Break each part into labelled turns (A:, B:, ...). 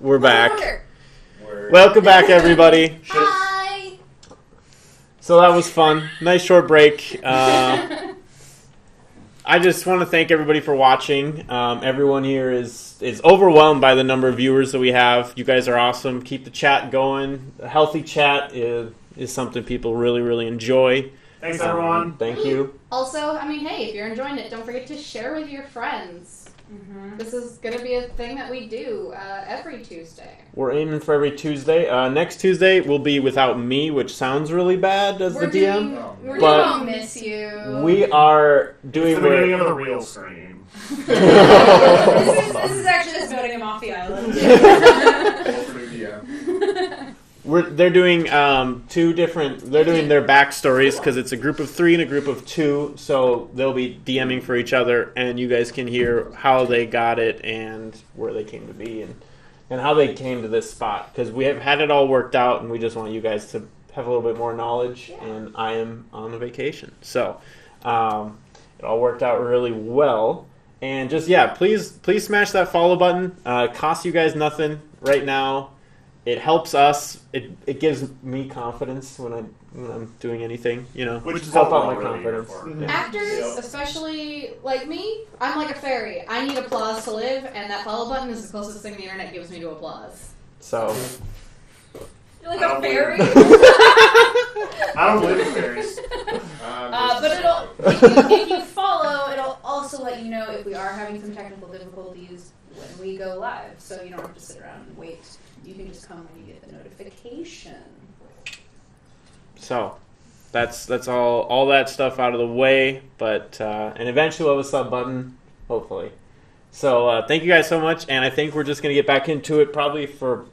A: We're back. Welcome back, everybody.
B: Hi.
A: So that was fun. Nice short break. I just want to thank everybody for watching. Everyone here is overwhelmed by the number of viewers that we have. You guys are awesome. Keep the chat going. A healthy chat is something people really, really enjoy.
C: Thanks, everyone.
A: Thank you.
B: Also, I mean, hey, if you're enjoying it, don't forget to share with your friends. Mm-hmm. This is going to be a thing that we do every Tuesday.
A: We're aiming for every Tuesday. Next Tuesday will be without me, which sounds really bad as the DM.
B: We're going to miss you.
A: We are doing...
C: It's the beginning of the real stream.
D: This is actually just voting him off the island.
A: They're doing two different. They're doing their backstories because it's a group of 3 and a group of 2. So they'll be DMing for each other, and you guys can hear how they got it and where they came to be and how they came to this spot. Because we have had it all worked out, and we just want you guys to have a little bit more knowledge. Yeah. And I am on a vacation, so it all worked out really well. And just please smash that follow button. It costs you guys nothing right now. It helps us. It gives me confidence when I'm doing anything,
C: Which is
A: help out my confidence.
C: Yeah.
B: Actors, especially like me, I'm like a fairy. I need applause to live, and that follow button is the closest thing the internet gives me to applause.
A: So.
D: You're like a fairy?
C: I don't believe in fairies.
D: But if you follow, it'll also let you know if we are having some technical difficulties when we go live, so you don't have to sit around and wait. You can just come when you get the notification.
A: So, that's all that stuff out of the way, but and eventually we'll have a sub button, hopefully. So thank you guys so much, and I think we're just gonna get back into it probably for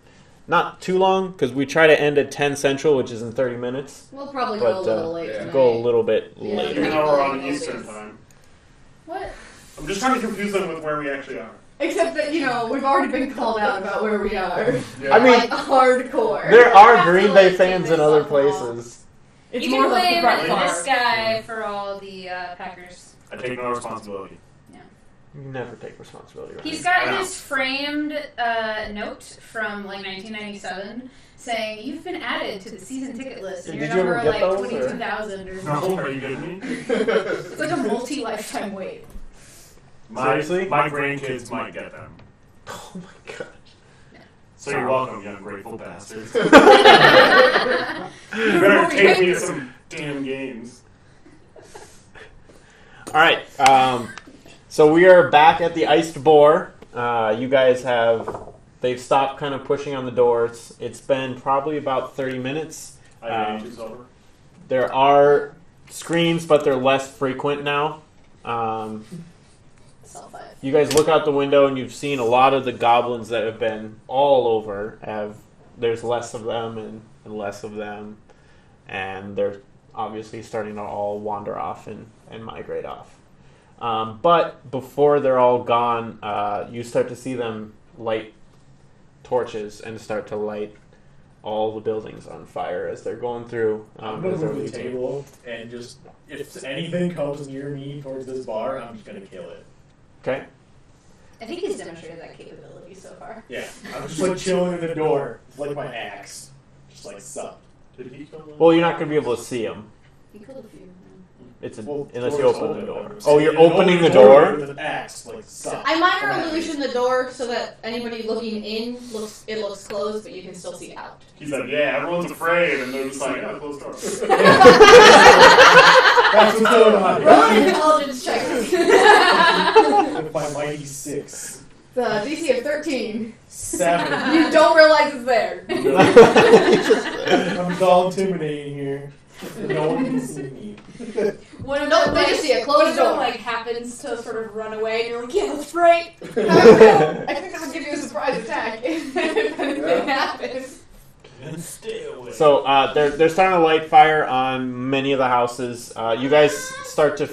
A: not too long because we try to end at 10 Central, which is in 30 minutes.
B: We'll probably go a little late.
A: Yeah. Go a little bit later.
C: Even though we're on Eastern time.
B: What?
C: I'm just trying to confuse them with where we actually are.
B: Except that, we've already been called out about where we are.
C: Yeah.
A: I mean,
B: like, hardcore.
A: There are Green Bay fans in other places.
D: It's you can blame this guy for all the Packers.
C: I take no responsibility.
D: Yeah.
A: You never take responsibility. Right?
D: He's got his framed note from 1997 saying, "You've been added to the season ticket list, and
A: Did
D: your
A: you
D: number
A: ever get
D: 22,000 or
C: No,
D: something."
C: are you kidding me?
D: It's like a multi-lifetime wait.
A: Seriously?
C: My grandkids might get them.
A: Oh my gosh.
C: So you're welcome, you ungrateful bastards. You better take me to some damn games.
A: Alright, so we are back at the Iced Boar. You guys they've stopped kind of pushing on the doors. It's been probably about 30 minutes. There are screams, but they're less frequent now. You guys look out the window and you've seen a lot of the goblins that have been all over. There's less of them and less of them. And they're obviously starting to all wander off and migrate off. But before they're all gone, you start to see them light torches and start to light all the buildings on fire as they're going through.
E: I'm going to move the table and just, if anything comes near me towards this bar, I'm just going to kill it.
A: Okay.
D: I think he's demonstrated that capability so far.
E: Yeah, I'm just chilling in the door, with my axe, just sup.
A: Well, you're not going to be able to see them.
D: He killed a few.
A: Unless you open the door. Oh, you're opening the door?
E: With an axe, sup.
B: I minor illusion the door so that anybody looking in looks closed, but you can still see out.
C: He's like, yeah, everyone's afraid, and they're just like, yeah, close door.
E: That's what's going on.
B: Roll an intelligence check.
E: With my mighty 6.
B: The DC of 13.
E: 7.
B: You don't realize it's there.
E: I'm just all intimidating here. No one can see me.
B: They just see a closed door.
D: Happens to sort of run away, and you're like, yeah, that's right.
B: I think that would give you a surprise attack if anything happens.
C: And stay away.
A: So they're starting to light fire on many of the houses. You guys start to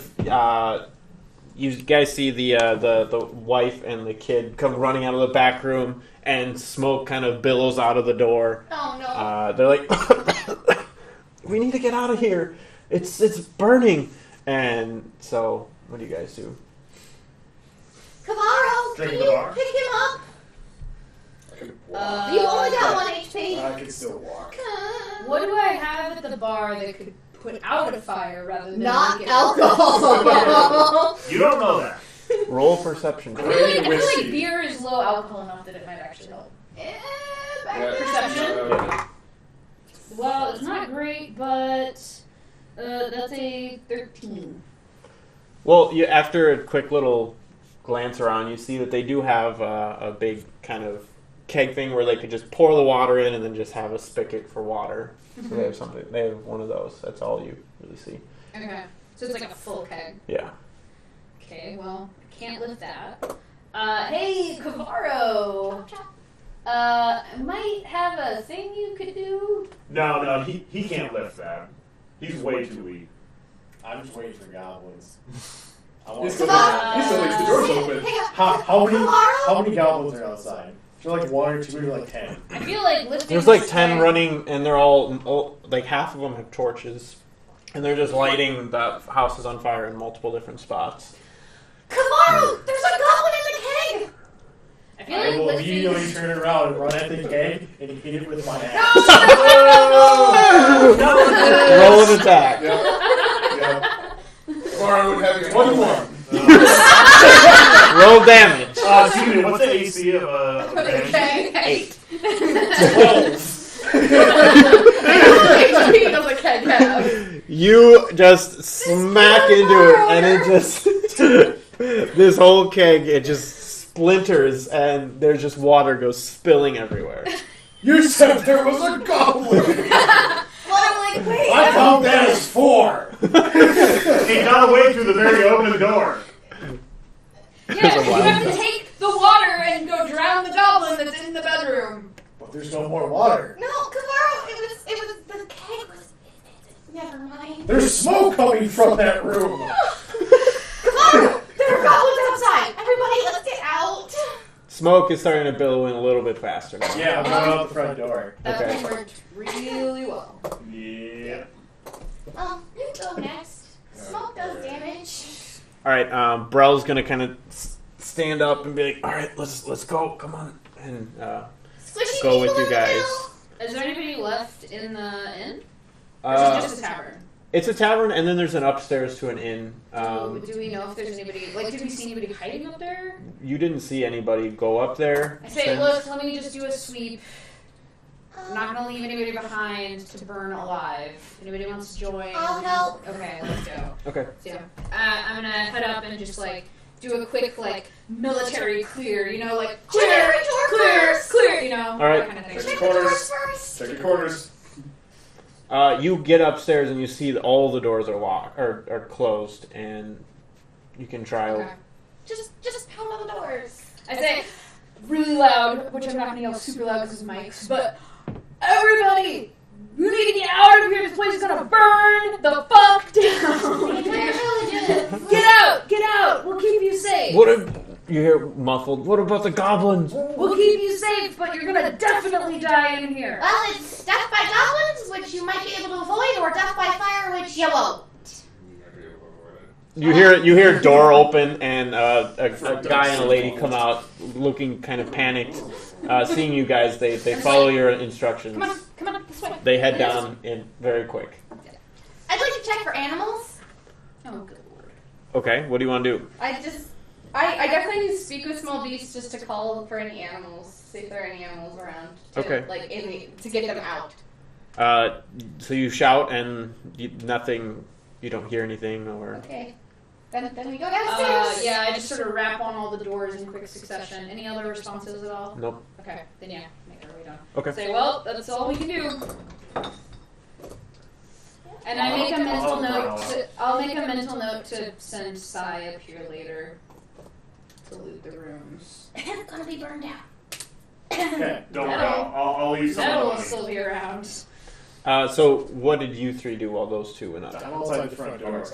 A: you guys see the wife and the kid come running out of the back room, and smoke kind of billows out of the door.
B: Oh no!
A: They're like, we need to get out of here. It's burning. And so, what do you guys do?
B: Cavaro, can you pick him up?
D: You only got 1 HP.
E: I can still walk.
D: What do I have at the bar that could put out a fire rather than
B: Not
D: make it
B: alcohol.
C: You don't know that.
A: Roll perception.
D: I feel like
E: Whiskey.
D: beer is low alcohol enough that it might actually help. Perception? Well, it's not great, but that's a 13.
A: Well, after a quick little glance around, you see that they do have a big kind of keg thing where they could just pour the water in and then just have a spigot for water. So they have something. They have one of those. That's all you really see.
B: Okay. So it's like a full keg.
A: Yeah.
D: Okay, well, I can't lift that. Hey, Cavaro! Might have a thing you could do?
C: No, he can't lift that. He's way too weak.
E: I'm just waiting for goblins. I
F: He
E: want
F: still
E: to.
F: leaves the doors open.
E: How many goblins are outside? I feel like 1 or 2 or like 10.
D: I feel like lifting
A: There's like
D: this
A: 10
D: keg-
A: running, and they're all like half of them have torches, and they're just lighting the houses on fire in multiple different spots.
B: Kamaru! There's a goblin in the keg!
D: I feel
E: I
D: like
E: will
D: lifting...
E: immediately turn around and run at the keg and hit it with my axe.
A: Roll an attack.
F: Yeah. Or I would have you 21.
A: Roll damage.
C: Excuse me, what's the AC of a keg?
A: 8.
B: 8 HP does a keg have?
A: You just smack into it, and it just this whole keg it just splinters, and there's just water goes spilling everywhere.
F: You said there was a goblin.
B: Well, I'm like, wait.
E: I count that as 4.
C: He got away through the very open door.
D: Yeah, you have to take the water and go drown the goblin that's in the bedroom.
E: But there's no more water.
B: No, Kamaru, it was, the keg was, never mind.
E: There's smoke coming from that room.
B: Kamaru, there are goblins outside. Everybody, let's get out.
A: Smoke is starting to billow in a little bit faster now.
E: Yeah, I'm going out the front door.
D: That
A: Okay.
D: one worked really well.
E: Yeah.
B: You go next. Smoke does damage.
A: All right, Brell's gonna kind of stand up and be like, "All right, let's go, come on," and
B: Squishy
A: go with
B: people
A: you
B: in the
A: guys.
B: middle.
D: Is there anybody left in the inn? Or is it just a tavern?
A: It's a tavern, and then there's an upstairs to an inn.
D: Do we know if there's anybody, like, did we see anybody hiding up there?
A: You didn't see anybody go up there.
D: I say,
A: since-
D: look, let me just do a sweep. I'm not going to leave anybody behind to burn alive. If anybody wants to join.
B: I'll help.
D: Okay, let's go.
A: Okay.
D: So, I'm going to head up and just, like, do a quick, like, military clear, you know, like,
B: Check
D: clear,
B: every door
D: clear,
B: first.
D: clear, you know,
A: All right.
D: that kind of thing.
F: Check
B: Check
F: the
B: the
F: corners.
B: doors first.
F: Check your corners.
A: You get upstairs and you see that all the doors are locked or are closed, and you can try.
D: Okay.
B: Just pound on the doors.
D: I say really loud, which I'm not going to yell super loud because it's mics, but everybody, you need to get out of here. This place is going to burn the fuck down. Get out. We'll keep you safe.
A: What if you hear muffled? What about the goblins?
D: We'll keep you safe, but you're going to definitely die in here.
B: Well, it's death by goblins, which you might be able to avoid, or death by fire, which you won't.
A: You hear a door open and a guy and a lady come out, looking kind of panicked. Seeing you guys, they follow your instructions.
D: Come on, this way.
A: They head down in very quick.
B: I'd like to check for animals.
D: Oh, good lord.
A: Okay, what do you want to do?
B: I definitely need to speak with small beasts just to call for any animals, see if there are any animals around.
A: Okay.
B: To get them out.
A: So you shout and nothing. You don't hear anything, or
B: Okay. Then we go downstairs.
D: Yeah, I just sort of rap on all the doors in quick succession. Any other responses at all?
A: nope.
D: Okay, then yeah, make our way down.
A: Okay.
D: Say, well, that's all we can do. And I make a mental note. I'll make a mental note to send Sai up here later to loot the rooms.
B: It's gonna be burned down.
E: Okay.
C: Don't worry,
D: Metal.
C: I'll leave some
D: Metal will
C: money.
D: still be around.
A: So what did you three do while those two went up?
E: I'm outside the front door.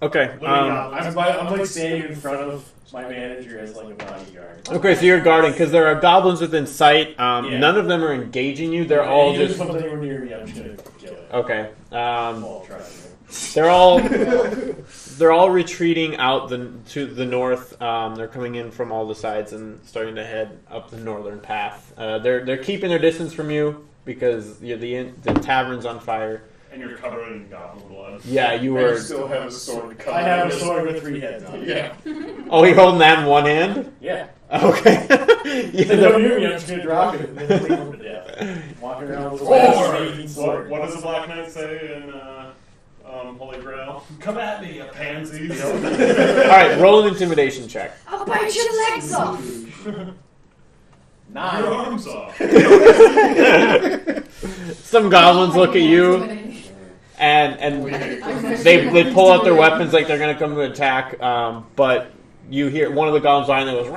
A: Okay.
E: I'm like standing in front of my manager as like a bodyguard.
A: Okay, so you're guarding because there are goblins within sight. None of them are engaging you. They're all
E: If
A: just
E: comes anywhere near me, I'm just gonna kill it.
A: okay.
E: Well, I'll try to.
A: They're all retreating out to the north. They're coming in from all the sides and starting to head up the northern path. They're keeping their distance from you because the tavern's on fire.
C: And you're covered in goblin blood.
A: Yeah, you
F: I
A: were.
F: still have a sword covered.
E: I have a sword with 3 heads on it.
F: Yeah.
A: Oh, you're holding that in one hand?
E: Yeah.
A: Okay.
E: They don't hear me, I'm just gonna drop it and then leave them to death. Walking around with a
C: Or,
E: sword.
C: what does the Black Knight say in Holy Grail? Come at me, you pansies.
A: All right, roll an intimidation check.
D: I'll bite your legs off.
E: 9.
C: Your arms off.
A: Some goblins look at you, and they pull out their weapons like they're gonna come to attack. But you hear one of the goblins behind them goes,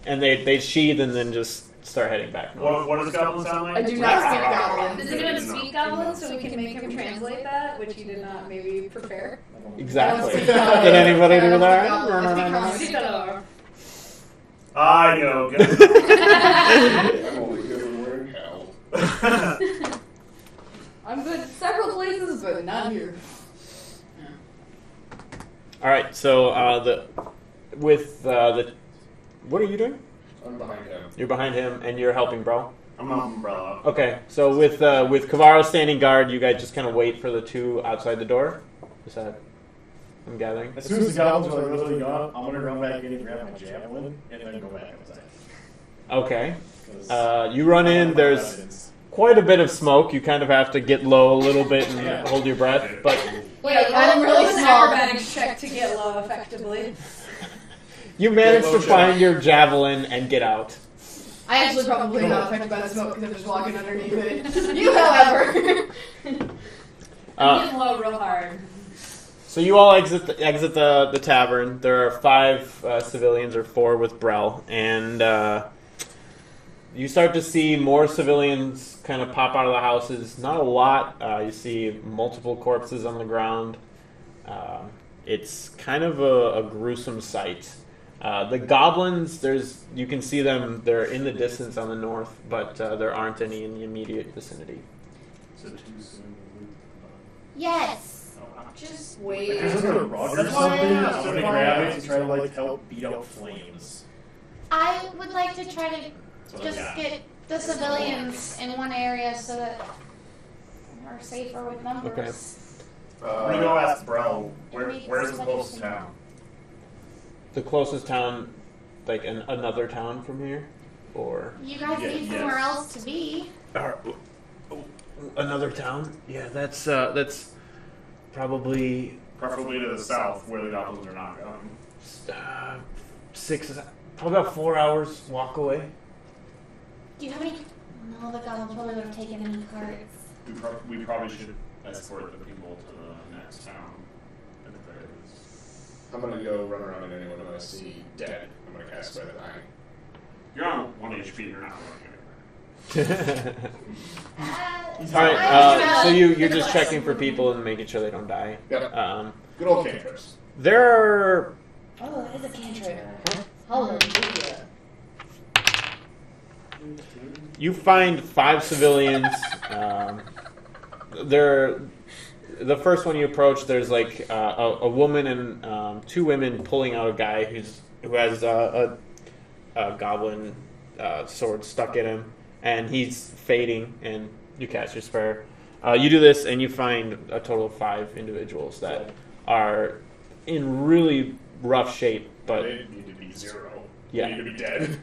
A: and they sheathe and then just start heading back north.
C: What does goblin sound like?
B: I do not speak goblin.
D: Is it going to speak goblin so we can make him translate that?
B: Which you did not maybe prepare.
A: Exactly.
B: I don't speak goblin.
A: Did anybody
B: I
A: do
B: don't
A: that?
B: speak goblin. I speak
D: Goblin.
C: I know.
F: I'm only good at wearing hell.
B: I'm good several places, but not here.
A: All right, so what are you doing?
F: I'm behind him.
A: You're behind him, and you're helping Bro.
C: I'm an umbrella.
A: Okay, so with Kavaro standing guard, you guys just kind of wait for the two outside the door. Is that? I'm gathering.
E: As soon as the goblins are really gone, I'm gonna run back in and grab my javelin and then go back outside.
A: Okay. You run in. There's quite a bit of smoke. You kind of have to get low a little bit and hold your breath. But
B: Wait, I'm really
D: an
B: small.
D: acrobatics check to get low effectively.
A: you manage to find your javelin and get out.
B: I actually probably not affected by the smoke because I'm just walking underneath it. You, however.
D: I'm getting low real hard.
A: So you all exit the tavern. There are 5 civilians or 4 with Brel, and you start to see more civilians kind of pop out of the houses. Not a lot. You see multiple corpses on the ground. It's kind of a gruesome sight. The goblins, you can see them. They're in the distance on the north, but there aren't any in the immediate vicinity.
C: So too soon.
G: Yes.
B: Just wait.
E: There's like a rod or something. I'm gonna grab it and try to help beat out flames.
G: I would like to try to
C: So,
G: just
C: yeah.
G: get the civilians in one area so that we're safer with numbers.
C: I'm gonna go ask Brel, where's the closest town?
A: The closest town, like another town from here, or
G: You guys
C: Yeah,
G: need
C: yes.
G: somewhere else to be.
A: another town? Yeah, that's probably
C: Preferably to the south, where the goblins are not going.
A: probably about 4 hours walk away.
G: Do you have any? No, the goblins probably would have taken any carts.
C: We probably should escort the people to the next town. At the very least.
F: I'm gonna go run around and anyone I see dead, I'm gonna cast by the dying.
C: You're on 1 HP, you're not going anywhere.
A: All right, so you're just checking for people and making sure they don't die.
F: Yep. Good old cantrips.
A: There are
G: Oh, that is a cantrip.
B: Hallelujah.
A: you find 5 civilians. The first one you approach, there's like a woman and 2 women pulling out a guy who has a goblin sword stuck in him, and he's fading. And you cast your spare. You do this, and you find a total of 5 individuals that are in really rough shape, but
F: They need to be 0.
A: Yeah.
F: They need to be dead.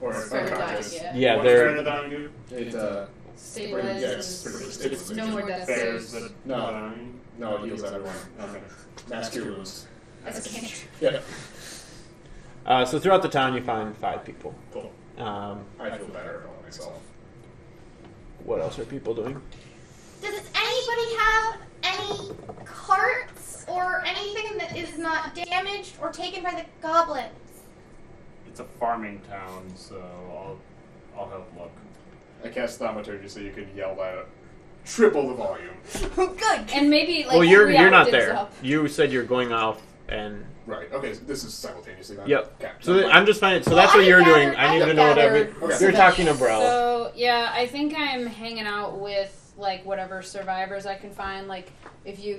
F: Or
B: Start dying,
F: unconscious.
B: yeah.
A: yeah,
C: What
A: they're
C: kind of dying do?
F: It,
B: Stabilized.
F: yeah, it's pretty much stabilization.
B: No more death
C: There's
B: saves.
C: the
F: No.
C: dying.
F: No, it heals everyone.
C: Okay.
F: Mass cure wounds.
G: That's a cantrip.
F: Yeah.
A: so throughout the town you find 5 people.
F: Cool. I feel better about myself.
A: What else are people doing?
G: Does anybody have any carts or anything that is not damaged or taken by the goblins?
C: It's a farming town, so I'll help look.
F: I cast thaumaturgy so you can yell at triple the volume.
G: Good.
D: And maybe like
A: Well, you're not
D: reacted
A: there.
D: up.
A: You said you're going off, and
F: Right. Okay. So this is simultaneously. Then?
A: yep.
F: Okay.
A: So I'm just finding. So
G: Well,
A: that's what
G: I
A: you're
G: gathered-
A: doing. I need
G: I
A: to know what
G: gathered
F: Okay.
A: you're talking to Brel.
D: So yeah, I think I'm hanging out with like whatever survivors I can find. Like if you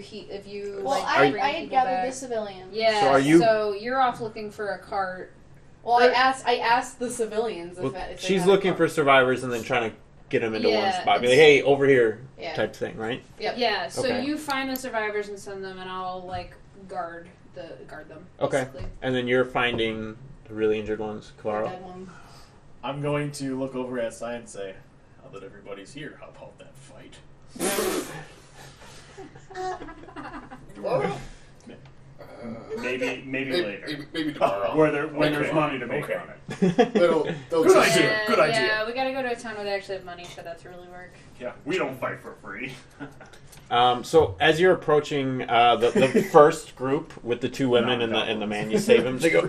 B: Well,
D: like bring
B: I
D: people
B: gathered
D: back.
B: the civilians.
D: Yeah.
A: So are you-
D: So you're off looking for a cart.
B: Well, I asked the civilians
A: Well,
B: if they
A: she's
B: had a
A: looking
B: car.
A: for survivors and then trying to get them into one
D: Yeah,
A: spot. Be like,
D: it's-
A: hey, over here,
B: Yeah.
A: type thing, right?
B: Yep.
D: Yeah. So
A: Okay.
D: you find the survivors and send them, and I'll like guard them.
A: Okay.
D: Basically.
A: And then you're finding the really injured ones, Clara.
B: Dead one.
E: I'm going to look over at Sai and say, now that everybody's here, how about that fight?
C: Maybe later.
F: Maybe tomorrow.
C: When there's money to make
E: Okay.
C: on it.
F: They'll
C: Good
F: just-
C: idea. Good idea.
D: Yeah, we gotta go to a town where they actually have money for that to really work.
C: Yeah, we don't fight for free.
A: So as you're approaching the first group with the two women and the man, you save him. They go,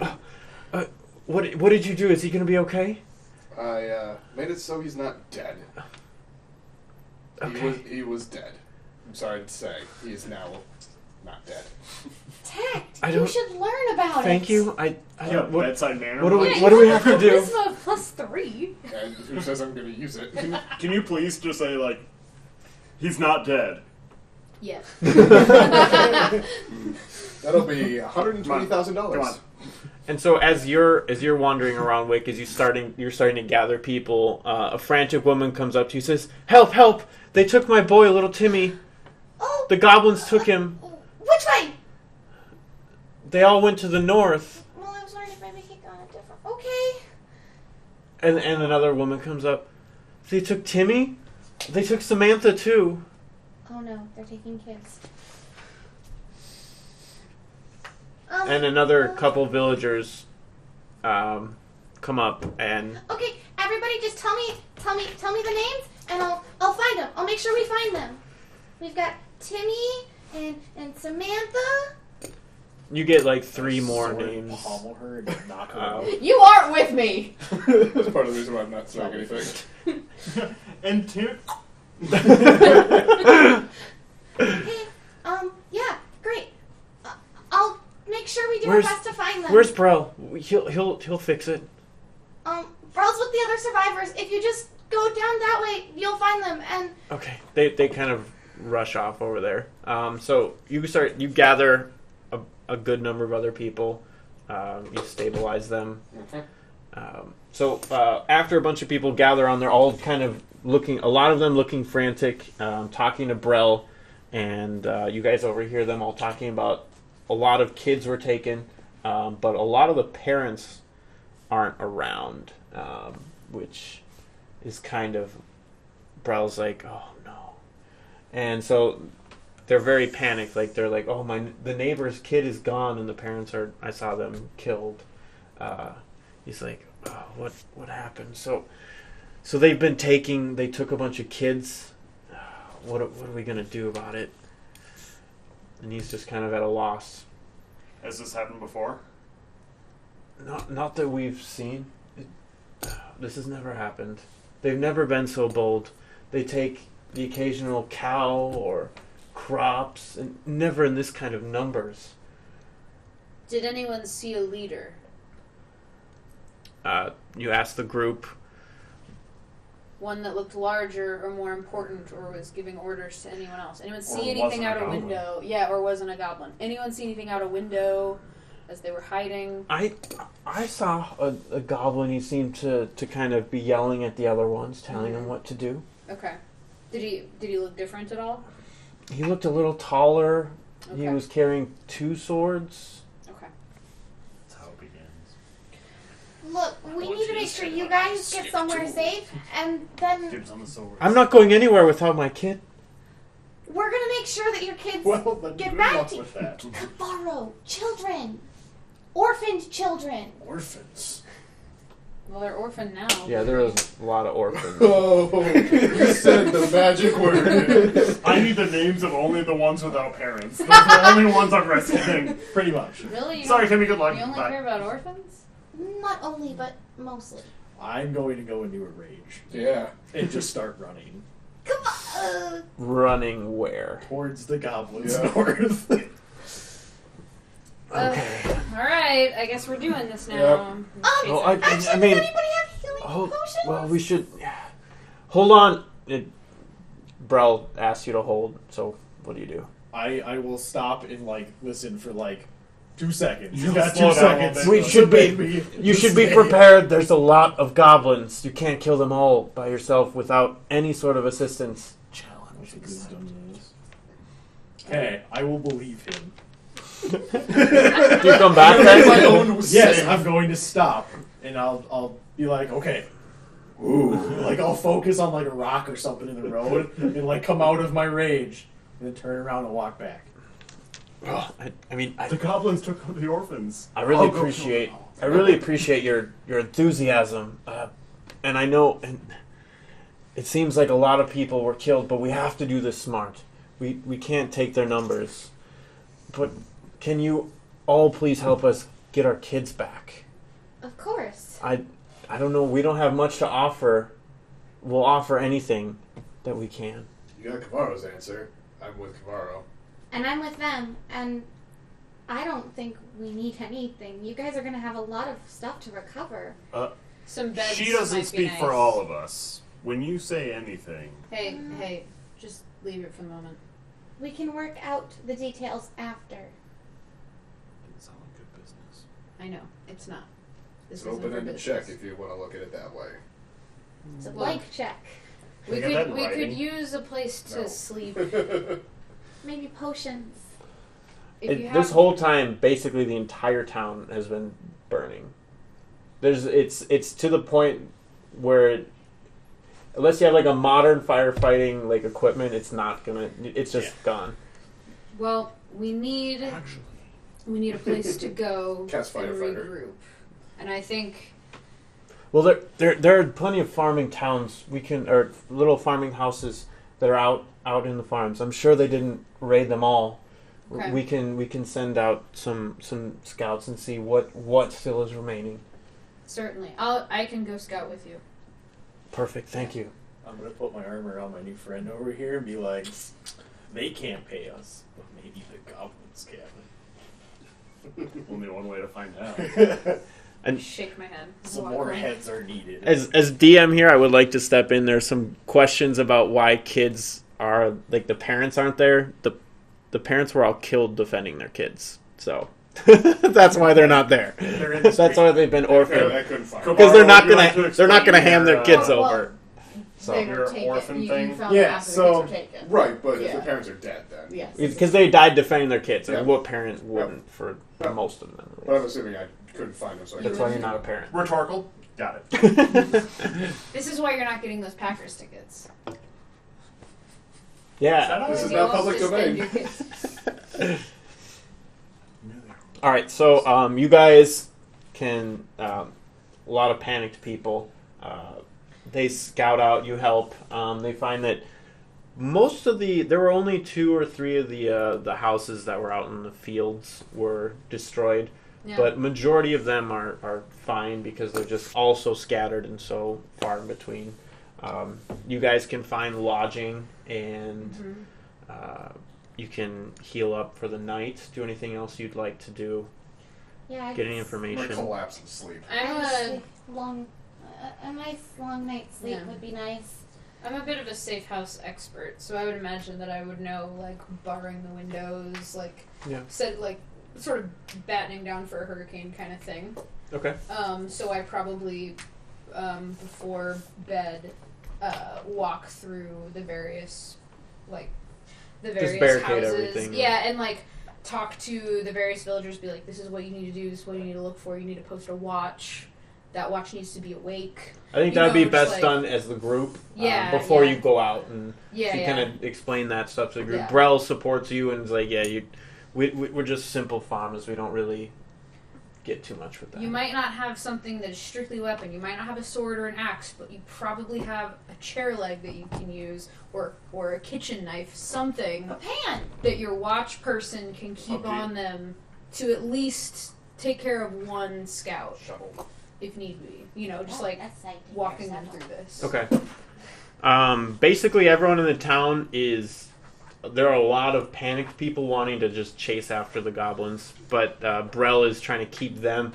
A: what did you do? Is he going to be okay?
F: I made it so he's not dead.
A: Okay.
F: He was dead. I'm sorry to say, he is now not dead.
G: Tact.
A: I
G: You
A: don't-
G: should learn about it.
A: Thank you. I
C: Yeah,
A: don't. What,
C: bedside manner.
A: what do we
D: Yeah,
A: what do
D: you
A: we have to do?
D: Charisma +3.
F: And who says I'm going to use it?
C: Can you please just say like, he's not dead?
D: Yeah.
F: That'll be $120,000.
C: Come on.
A: And so as you're wandering around Wick, as you're starting to gather people, a frantic woman comes up to you and says, "Help! Help! They took my boy, little Timmy.
G: Oh,
A: The goblins took him.
G: which way?
A: They all went to the north."
G: Well, I was wondering if maybe he'd gone a different. Okay.
A: And another woman comes up. "They took Timmy? They took Samantha too."
G: Oh no, they're taking kids.
A: And another couple villagers come up and
G: Okay, everybody, just tell me the names, and I'll find them. I'll make sure we find them. We've got Timmy and Samantha.
A: you get like 3 more
E: Sword
A: names.
E: Pommel her and knock her
A: Oh.
E: out.
B: You aren't with me.
F: That's part of the reason why I'm not saying anything.
C: And Tim.
G: Hey, yeah, great. I'll make sure we do
A: Where's-
G: our best to find them.
A: Where's Brel? He'll fix it.
G: Brell's with the other survivors. If you just go down that way, you'll find them. And
A: Okay. They kind of rush off over there. So you gather a good number of other people. You stabilize them. So after a bunch of people gather on, they're all kind of looking. A lot of them looking frantic, talking to Brel, and you guys overhear them all talking about a lot of kids were taken, but a lot of the parents aren't around, which is kind of Brel's like, oh no, and so they're very panicked. Like they're like, oh the neighbor's kid is gone, and the parents are. I saw them killed. He's like, oh, what happened? So they've been taking. They took a bunch of kids. What are we gonna do about it? And he's just kind of at a loss.
C: Has this happened before?
A: Not that we've seen. This has never happened. They've never been so bold. They take the occasional cow or crops, and never in this kind of numbers.
D: Did anyone see a leader?
A: You ask the group.
D: One that looked larger or more important or was giving orders to anyone else? Anyone see
C: Or
D: anything
C: wasn't a
D: out a
C: goblin.
D: window? Yeah, or wasn't a goblin. Anyone see anything out a window as they were hiding?
A: I saw a goblin. He seemed to kind of be yelling at the other ones, telling them what to do.
D: Okay. Did he look different at all?
A: He looked a little taller. He
D: Okay.
A: was carrying 2 swords.
D: Okay.
C: That's how it begins.
G: look, we need to make sure you guys get somewhere safe, and then
C: Dibs on the sword.
A: I'm not going anywhere without my kid.
G: we're gonna make sure that your kids
C: Well, then
G: get
C: good
G: back
C: luck
G: to
C: with that.
G: Cabarro children, orphaned children.
C: Orphans.
D: Well, they're orphaned now.
A: Yeah, there was a lot of orphans.
F: Oh, you said the magic word.
C: I need the names of only the ones without parents. Those are the only ones I'm rescuing.
E: Pretty much.
D: Really?
C: Sorry, Timmy, good luck.
D: You only
C: Bye.
D: care about orphans?
G: Not only, but mostly.
E: I'm going to go into a rage
F: Yeah.
E: and just start running
G: Come on.
A: Running where?
E: towards the goblins
F: Yeah.
E: north.
A: Okay.
D: All right. I guess we're doing this now.
F: Yep.
A: Well, I
G: Actually,
A: mean,
G: does anybody have healing potions?
A: well, we should. Hold on. Brell asks you to hold. So what do you do?
E: I will stop and like listen for like 2 seconds.
C: You'll
E: You got
C: slow
E: 2
C: down a little
E: seconds.
C: bit.
A: We should be.
E: Maybe
A: You
E: just
A: should be
E: stay.
A: prepared. There's a lot of goblins. You can't kill them all by yourself without any sort of assistance.
E: What's a wisdom is? Okay, I will believe him.
A: Do you come back
F: My
A: then?
F: own was
E: Yes,
F: saying-
E: I'm going to stop, and I'll be like, okay. Ooh, like I'll focus on like a rock or something in the road, and like come out of my rage, and then turn around and walk back.
A: Oh, I mean,
C: The goblins took the orphans.
A: I really
C: I'll go
A: appreciate.
C: kill them.
A: I really appreciate your enthusiasm, and I know, and it seems like a lot of people were killed, but we have to do this smart. We can't take their numbers. But can you all please help us get our kids back?
G: Of course.
A: I don't know. We don't have much to offer. We'll offer anything that we can.
F: You got Cavaro's answer. I'm with Cavaro.
G: And I'm with them, and I don't think we need anything. You guys are going to have a lot of stuff to recover.
D: Some beds.
C: She doesn't
D: might be
C: speak
D: nice.
C: for all of us. When you say anything,
D: Hey, just leave it for the moment.
G: We can work out the details after.
C: didn't sound like good business.
D: I know it's not. This
F: It's an
D: isn't for
F: open-ended
D: business.
F: check if you want to look at it that way.
G: It's a
D: Look.
G: blank check.
D: We
C: Can I get that
D: could
C: in
D: we
C: writing?
D: could use a place to
F: No.
D: sleep.
G: Maybe potions.
D: If you
A: This
D: have-
A: whole time, basically, the entire town has been burning. It's to the point where, unless you have like a modern firefighting like equipment, it's not gonna. It's just gone.
D: Well, we need a place to go
F: Cast
D: and
F: firefighter.
D: regroup, and I think
A: Well, there are plenty of farming towns or little farming houses that are out in the farms. I'm sure they didn't raid them all.
D: Okay.
A: We can send out some scouts and see what still is remaining.
D: certainly I can go scout with you.
A: Perfect. Thank you.
E: I'm gonna put my arm around my new friend over here and be like, they can't pay us, but maybe the goblins can.
C: Only one way to find out.
A: And
D: Shake my head.
E: Some
D: Walk
E: more
D: away.
E: heads are needed.
A: as DM here, I would like to step in. There's some questions about why kids are like the parents aren't there. The parents were all killed defending their kids, so that's why they're not there.
C: They're in the
A: That's why they've been
F: Okay,
A: orphaned.
F: I couldn't find
C: Come
F: it.
A: Because they're not
C: Would you like to
A: gonna
C: explain
A: hand their
C: your,
A: kids
B: well,
A: over. So
B: They
C: Your
B: were taken.
C: orphan
B: You
C: thing?
B: found
E: Yeah,
B: them after
E: so-
B: the kids were taken.
F: Right, but if
B: Yeah.
F: the parents are dead, then.
B: Yes.
A: because they died defending their kids, and
F: Yeah.
A: what parent wouldn't for
F: Yeah.
A: most of them?
F: But I'm assuming I couldn't find them, so I
A: That's
F: couldn't
A: why you're not a parent.
C: Rhetorical. Got it.
D: This is why you're not getting those Packers tickets.
A: Yeah.
F: This is
D: You
F: now
D: also
F: public
D: spend
F: domain.
D: your kids-
A: All right, so you guys can a lot of panicked people. They scout out. You help. They find that most of there were only 2 or 3 of the houses that were out in the fields were destroyed,
D: Yeah.
A: but majority of them are fine because they're just all so scattered and so far in between. You guys can find lodging and.
D: Mhm.
A: You can heal up for the night. Do anything else you'd like to do?
G: Yeah.
A: Get any
F: I'm gonna
A: information?
F: collapse and sleep.
G: A nice long night's sleep
D: Yeah.
G: would be nice.
D: I'm a bit of a safe house expert, so I would imagine that I would know, like, barring the windows, like,
A: Yeah.
D: said, like, sort of battening down for a hurricane kind of thing.
A: Okay.
D: So I probably, before bed, walk through the various, like, the
A: Just
D: various
A: barricade
D: houses.
A: everything.
D: Yeah, and, like, talk to the various villagers, be like, this is what you need to do, this is what you need to look for, you need to post a watch. That watch needs to be awake.
A: I think
D: You
A: that'd
D: know,
A: be
D: just
A: best
D: like-
A: done as the group
D: Yeah,
A: before
D: yeah.
A: you go out, and
D: Yeah,
A: you
D: yeah.
A: kind of explain that stuff to the group.
D: Yeah.
A: Brell supports you and is like, yeah, we're just simple farmers. We don't really get too much with that.
D: You might not have something that is strictly weapon. You might not have a sword or an axe, but you probably have a chair leg that you can use, or a kitchen knife, something
G: A pan.
D: that your watch person can keep
C: Okay.
D: on them to at least take care of one scout,
F: Shovel.
D: if need be. You know, just
G: Oh,
D: like
G: that's like
D: walking them through this.
A: Okay. Basically, everyone in the town is. There are a lot of panicked people wanting to just chase after the goblins, but Brell is trying to keep them.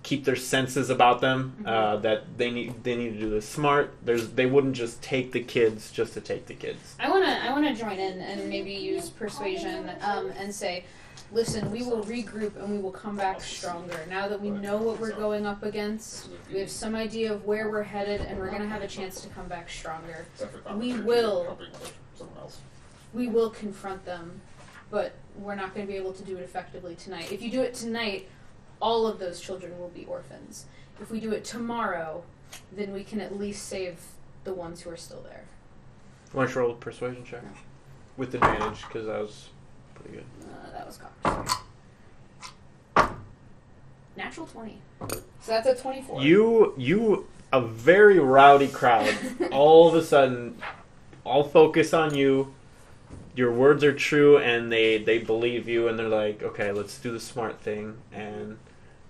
A: keep their senses about them. That they need to do this smart. They wouldn't just take the kids just to take the kids.
D: I wanna join in and maybe use persuasion and say, listen, we will regroup and we will come back stronger. Now that we know what we're going up against, we have some idea of where we're headed, and we're going to have a chance to come back stronger. We will confront them, but we're not going to be able to do it effectively tonight. If you do it tonight, all of those children will be orphans. If we do it tomorrow, then we can at least save the ones who are still there.
A: Why don't you roll a persuasion check? With advantage, because that was pretty good.
D: That was cocked. Natural 20. So that's a 24.
A: You, a very rowdy crowd, all of a sudden, all focus on you. Your words are true, and they believe you, and they're like, okay, let's do the smart thing. And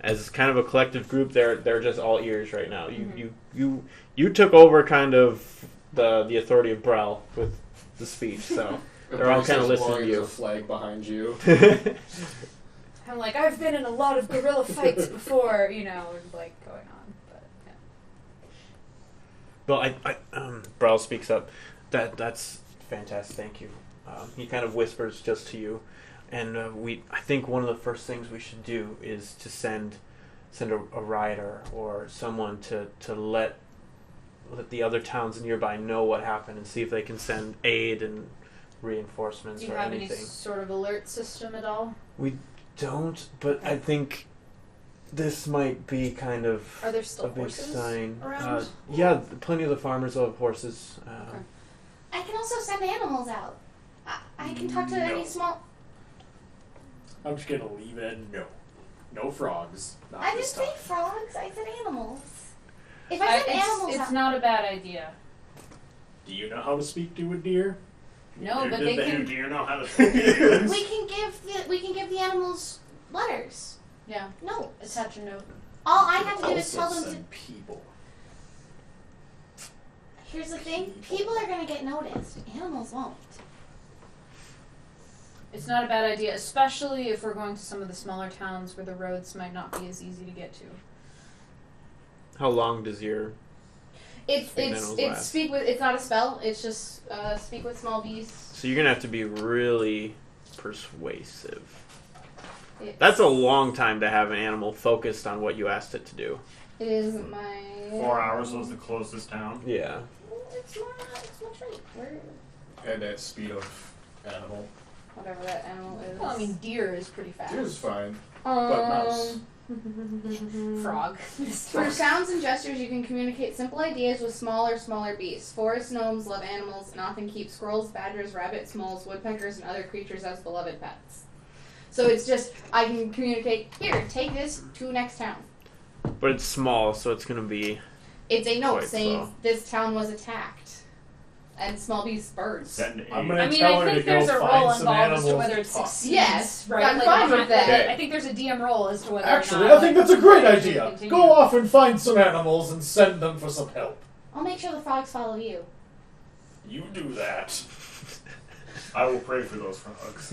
A: as kind of a collective group, they're just all ears right now. You took over kind of the authority of Brel with the speech, so they're all kind of listening to you.
F: A flag behind you.
D: I'm like, I've been in a lot of guerrilla fights before, you know, like going on, but yeah.
A: Well, Brel speaks up. That's fantastic. Thank you. He kind of whispers just to you, and I think one of the first things we should do is to send a rider or someone to let the other towns nearby know what happened and see if they can send aid and reinforcements or anything. Do you have any
D: sort of alert system at all?
A: We don't, but I think this might be kind of
D: Are there still
A: a big
D: horses
A: sign.
D: around?
A: Yeah, plenty of the farmers will have horses.
D: Okay.
G: I can also send animals out. I can talk to any small...
E: I'm just gonna leave it. No frogs. Not
G: I
E: this
G: didn't say
E: time.
G: frogs. I said animals. If I send animals
D: it's
G: out...
D: not a bad idea.
E: Do you know how to speak to a deer?
D: No, but they can.
C: Do you know how to speak to humans?
G: We can give the animals letters.
D: Yeah.
G: No.
D: Attach a note.
G: All I have to do is
E: Also
G: tell them to...
E: send people.
G: Here's the thing. People are going to get noticed. Animals won't.
D: It's not a bad idea, especially if we're going to some of the smaller towns where the roads might not be as easy to get to.
A: How long does your
B: It's
A: last?
B: speak with. It's not a spell. It's just speak with small beasts.
A: So you're gonna have to be really persuasive.
B: It's,
A: That's a long time to have an animal focused on what you asked it to do.
B: It is my
C: 4 hours was the closest town.
A: Yeah.
B: It's my trait.
F: And at speed of animal.
B: Whatever that animal is.
D: Well, I mean, deer is pretty fast.
F: Deer's fine. But mouse.
D: Frog.
B: For sounds and gestures, you can communicate simple ideas with smaller beasts. Forest gnomes love animals and often keep squirrels, badgers, rabbits, moles, woodpeckers, and other creatures as beloved pets. So it's just, I can communicate, here, take this to next town.
A: But it's small, so it's gonna be.
B: It's a note
A: Quite
B: saying
A: so.
B: this town was attacked. And small beasts, birds.
C: Send aid.
E: I'm gonna
D: I mean,
E: tell
D: I
E: her
D: think
E: to
D: there's
E: go
D: a
E: find
D: role
E: some
D: involved as to
E: animals
D: whether
E: to
D: it
E: talk.
D: succeeds.
B: Yes,
D: right?
B: I'm
D: Like,
B: fine with
D: not-
B: that.
D: I think there's a DM role as to whether
E: Actually,
D: or not,
E: I think that's a great
D: like,
E: idea.
D: continue.
E: Go off and find some animals and send them for some help.
G: I'll make sure the frogs follow you.
E: You do that.
C: I will pray for those frogs.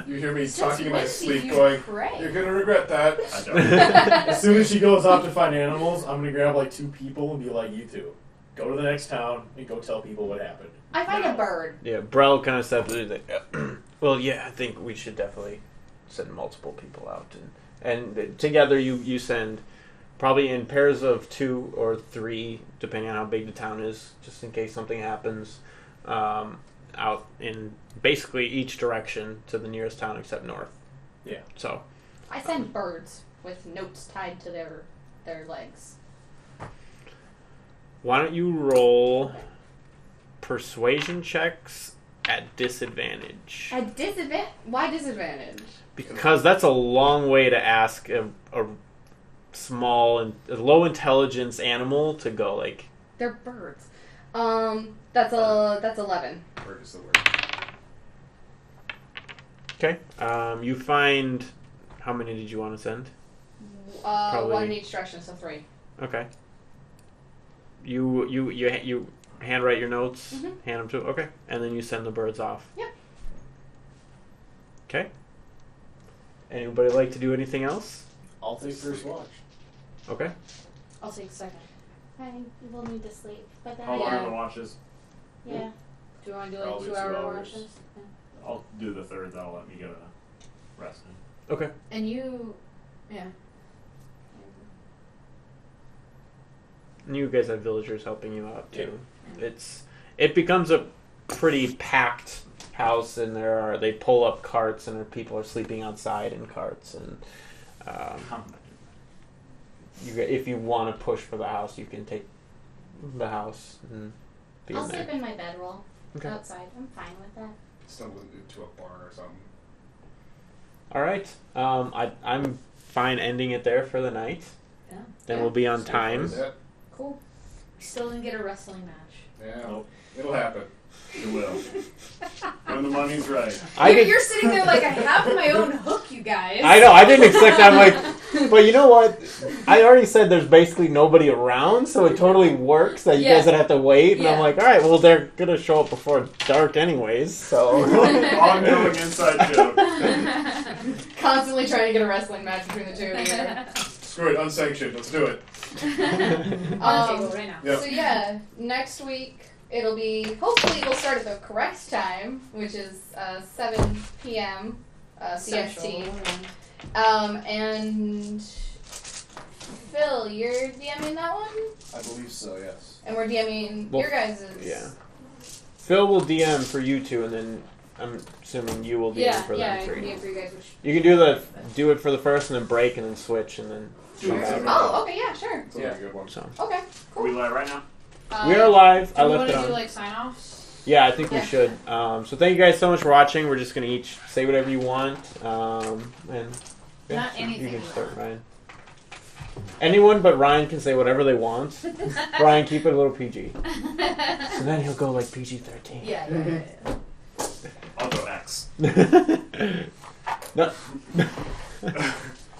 F: You hear me
B: Since
F: talking in my
B: when do
F: sleep
B: you
F: going,
B: pray?
F: you're gonna regret that.
C: I don't.
E: As soon as she goes off to find animals, I'm gonna grab like 2 people and be like, you two, go to the next town and go tell people what happened.
B: I find a bird.
A: Yeah, Brel kind of said, well, yeah, I think we should definitely send multiple people out. And together you send probably in pairs of 2 or 3, depending on how big the town is, just in case something happens, out in basically each direction to the nearest town except north.
E: Yeah.
A: So
B: I send birds with notes tied to their legs.
A: why don't you roll persuasion checks at disadvantage?
B: At disadvantage? Why disadvantage?
A: Because that's a long way to ask a small and low intelligence animal to go like.
B: They're birds. That's 11.
F: Word is the word.
A: Okay. You find. How many did you want to send? Probably-
B: 1 in each direction, so 3.
A: Okay. You handwrite your notes,
B: Mhm.
A: hand them to. Okay, and then you send the birds off.
B: Yep.
A: Okay. Anybody like to do anything else?
E: I'll take first watch.
A: Okay.
D: I'll take second.
G: Fine, we'll need to sleep. But then
C: How long
B: Yeah.
C: are the watches?
G: yeah.
B: Do you want to do
C: I'll
B: like
C: do
B: 2 hour
C: 2 hours.
B: watches?
C: I'll do the third. That'll let me get a rest in.
A: Okay.
B: And you, yeah.
A: And you guys have villagers helping you out too. It becomes a pretty packed house, and they pull up carts, and people are sleeping outside in carts, and if you want to push for the house, you can take the house and be
G: I'll
A: in there.
G: sleep in my bedroll
A: Okay.
G: outside. I'm fine with that.
F: Stumble into a barn or something.
A: All right. I'm fine ending it there for the night.
B: Yeah.
A: Then we'll be on
F: So
A: time.
F: that-
B: Cool. Still didn't get a wrestling match.
F: Yeah,
E: Nope.
F: it'll happen.
C: It will. When the money's right.
B: You're sitting there like, I have my own hook, you guys.
A: I know. I didn't expect that. I'm like, but you know what? I already said there's basically nobody around, so it totally works that you
B: Yeah.
A: guys would have to wait. And I'm
B: Yeah.
A: like, all right, well, they're gonna show up before dark anyways, so.
C: Ongoing inside joke.
B: Constantly trying to get a wrestling match between the two of you.
F: Screw it, unsanctioned. Let's do it.
B: On the table right now.
F: Yep.
B: So yeah, next week it'll be, hopefully we'll start at the correct time, which is 7 p.m. CST. And Phil, you're DMing that one?
F: I believe so, yes.
B: And we're DMing
A: Well,
B: your guys'.
A: Yeah. Phil will DM for you two, and then I'm assuming you will DM for
B: yeah,
A: them
B: I can
A: three.
B: DM for you guys. Which...
A: You can do it for the first, and then break, and then switch, and then come back.
B: Oh, okay, yeah, sure.
F: It's a
A: Yeah.
F: really good one.
A: So
B: Okay,
C: Are
B: cool.
C: we live right now?
A: we are live.
D: Do
A: I
D: we
A: left
D: want
A: it
D: to
A: on.
D: do like sign-offs?
A: Yeah, I think we
B: Yeah.
A: should. So thank you guys so much for watching. We're just gonna each say whatever you want, and yeah,
D: Not
A: so
D: anything
A: you can
D: you
A: start,
D: want.
A: Ryan. Anyone but Ryan can say whatever they want. Ryan, keep it a little PG. So then he'll go like PG-13.
B: Yeah.
C: I'll go X.
A: No.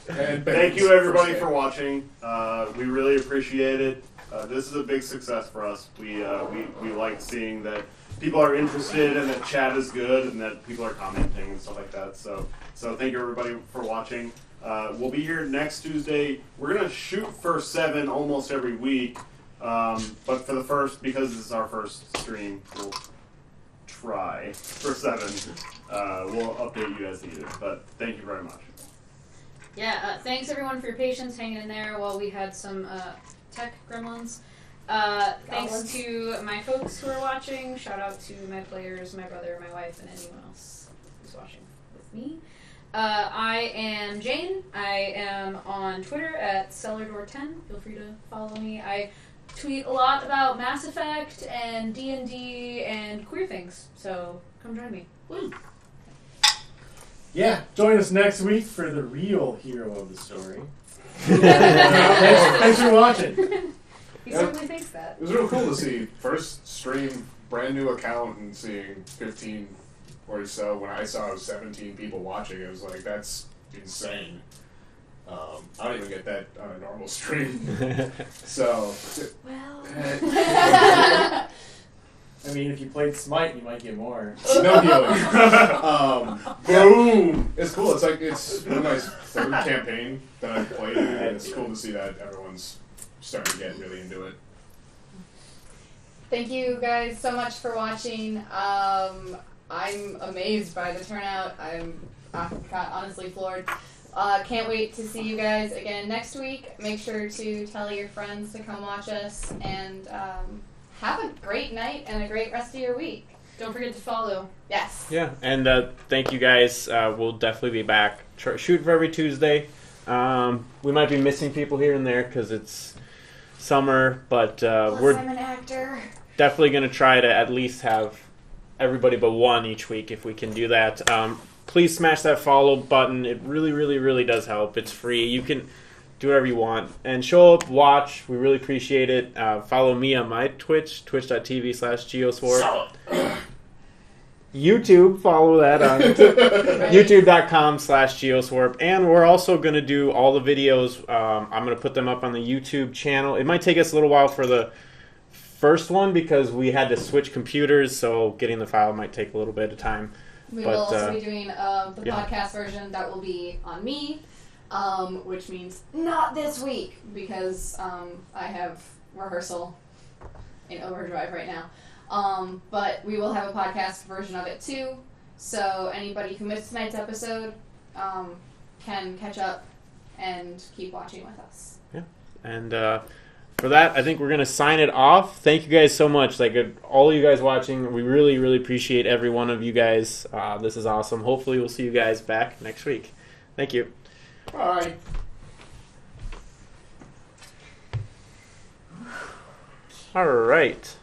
F: And
C: Thank you everybody for watching. We really appreciate it. This is a big success for us. We like seeing that people are interested and that chat is good and that people are commenting and stuff like that. So thank you everybody for watching. We'll be here next Tuesday. We're gonna shoot for 7 almost every week, but for the first, because this is our first stream, we'll try for 7. We'll update you as needed. But thank you very much.
D: Yeah, thanks everyone for your patience hanging in there while we had some tech gremlins. Thanks
B: Goblins.
D: to my folks who are watching. Shout out to my players, my brother, my wife, and anyone else who's watching with me. I am Jane. I am on Twitter at CellarDoor10. Feel free to follow me. I tweet a lot about Mass Effect and D&D and queer things. So come join me.
E: Yeah, join us next week for the real hero of the story. Thanks for watching.
B: He
F: Yeah.
B: certainly thinks that.
F: It was real cool to see first stream, brand new account, and seeing 15 or so. When I saw it was 17 people watching, it was like, that's insane. I don't even get that on a normal stream. So,
B: Well.
E: I mean, if you played Smite, you might get more.
F: no healing. Boom! It's cool. It's like, it's one of my third campaign that I've played, and it's cool to see that everyone's starting to get really into it.
B: Thank you guys so much for watching. I'm amazed by the turnout. I'm honestly floored. Can't wait to see you guys again next week. Make sure to tell your friends to come watch us, and have a great night and a great rest of your week.
D: Don't forget to follow.
B: Yes.
A: Yeah, and thank you guys. We'll definitely be back. Shoot for every Tuesday. We might be missing people here and there because it's summer, but we're
B: I'm an actor.
A: definitely going to try to at least have everybody but one each week if we can do that. Please smash that follow button. It really, really, really does help. It's free. You can do whatever you want. And show up, watch. We really appreciate it. Follow me on my Twitch, twitch.tv/geoswarp. YouTube, follow that on youtube.com/geoswarp. And we're also going to do all the videos. I'm going to put them up on the YouTube channel. It might take us a little while for the first one because we had to switch computers, so getting the file might take a little bit of time.
B: We
A: But,
B: will also be doing the
A: yeah.
B: podcast version that will be on me. which means not this week because I have rehearsal in overdrive right now. But we will have a podcast version of it too, so anybody who missed tonight's episode can catch up and keep watching with us.
A: Yeah, and for that, I think we're gonna sign it off. Thank you guys so much. Like all of you guys watching, we really, really appreciate every one of you guys. This is awesome. Hopefully, we'll see you guys back next week. Thank you.
F: Bye.
A: All right.